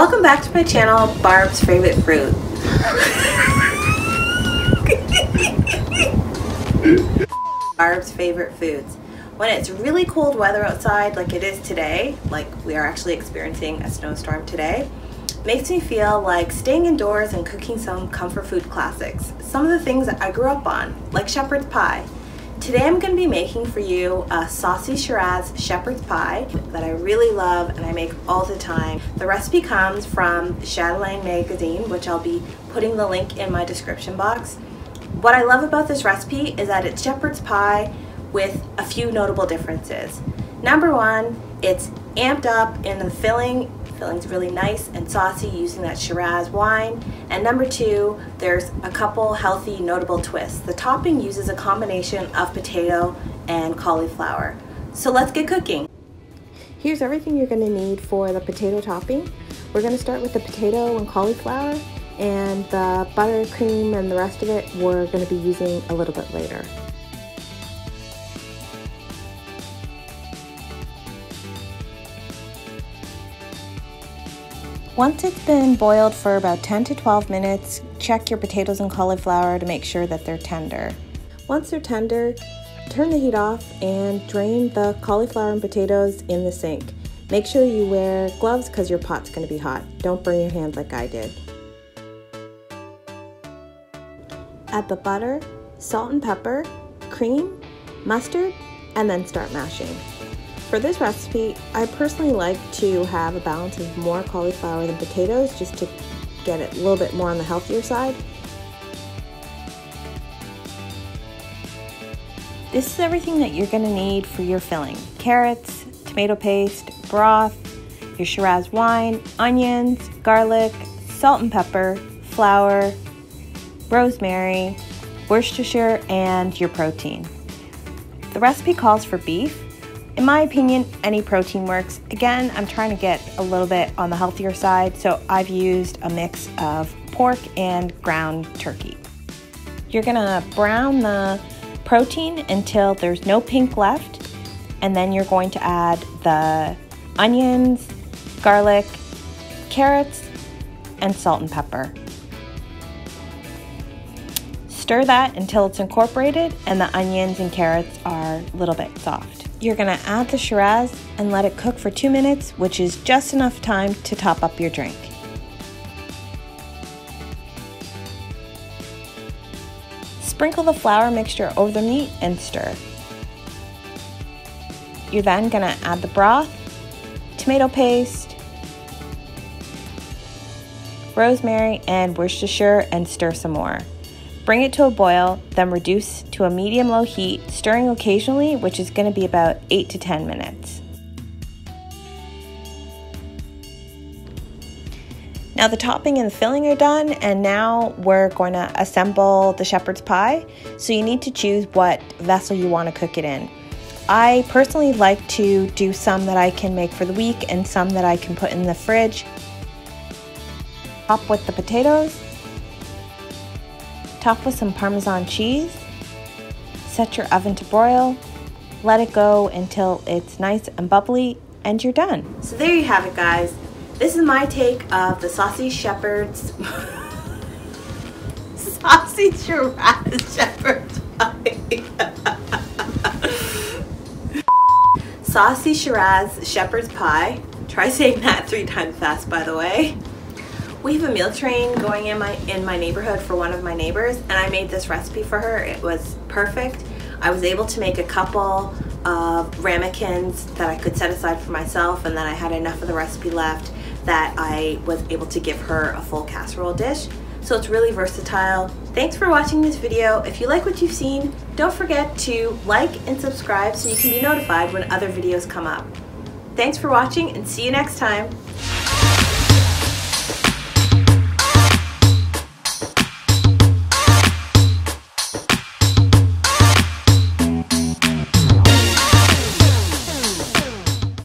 Welcome back to my channel, Barb's Favorite Fruit. Barb's Favorite Foods. When it's really cold weather outside like it is today, like we are actually experiencing a snowstorm today, makes me feel like staying indoors and cooking some comfort food classics. Some of the things that I grew up on, like shepherd's pie. Today I'm going to be making for you a Saucy Shiraz shepherd's pie that I really love and I make all the time. The recipe comes from Chatelaine magazine, which I'll be putting the link in my description box. What I love about this recipe is that it's shepherd's pie with a few notable differences. Number one, it's amped up in the filling. Filling's really nice and saucy using that Shiraz wine. And number two, there's a couple healthy notable twists. The topping uses a combination of potato and cauliflower. So let's get cooking. Here's everything you're going to need for the potato topping. We're going to start with the potato and cauliflower, and the butter, cream, and the rest of it we're going to be using a little bit later. Once it's been boiled for about 10 to 12 minutes, check your potatoes and cauliflower to make sure that they're tender. Once they're tender, turn the heat off and drain the cauliflower and potatoes in the sink. Make sure you wear gloves because your pot's going to be hot. Don't burn your hand like I did. Add the butter, salt and pepper, cream, mustard, and then start mashing. For this recipe, I personally like to have a balance of more cauliflower than potatoes just to get it a little bit more on the healthier side. This is everything that you're going to need for your filling. Carrots, tomato paste, broth, your Shiraz wine, onions, garlic, salt and pepper, flour, rosemary, Worcestershire, and your protein. The recipe calls for beef. In my opinion, any protein works. Again, I'm trying to get a little bit on the healthier side, so I've used a mix of pork and ground turkey. You're gonna brown the protein until there's no pink left, and then you're going to add the onions, garlic, carrots, and salt and pepper. Stir that until it's incorporated and the onions and carrots are a little bit soft. You're gonna add the Shiraz and let it cook for 2 minutes, which is just enough time to top up your drink. Sprinkle the flour mixture over the meat and stir. You're then gonna add the broth, tomato paste, rosemary, and Worcestershire and stir some more. Bring it to a boil, then reduce to a medium-low heat, stirring occasionally, which is going to be about 8 to 10 minutes. Now the topping and the filling are done, and now we're going to assemble the shepherd's pie. So you need to choose what vessel you want to cook it in. I personally like to do some that I can make for the week and some that I can put in the fridge. Top with the potatoes. Top with some Parmesan cheese, set your oven to broil, let it go until it's nice and bubbly, and you're done. So there you have it, guys. This is my take of the Saucy Shepherd's Saucy Shiraz shepherd's pie. Saucy Shiraz shepherd's pie. Try saying that 3 times fast, by the way. We have a meal train going in my neighborhood for one of my neighbors, and I made this recipe for her. It was perfect. I was able to make a couple of ramekins that I could set aside for myself, and then I had enough of the recipe left that I was able to give her a full casserole dish. So it's really versatile. Thanks for watching this video. If you like what you've seen, don't forget to like and subscribe so you can be notified when other videos come up. Thanks for watching and see you next time.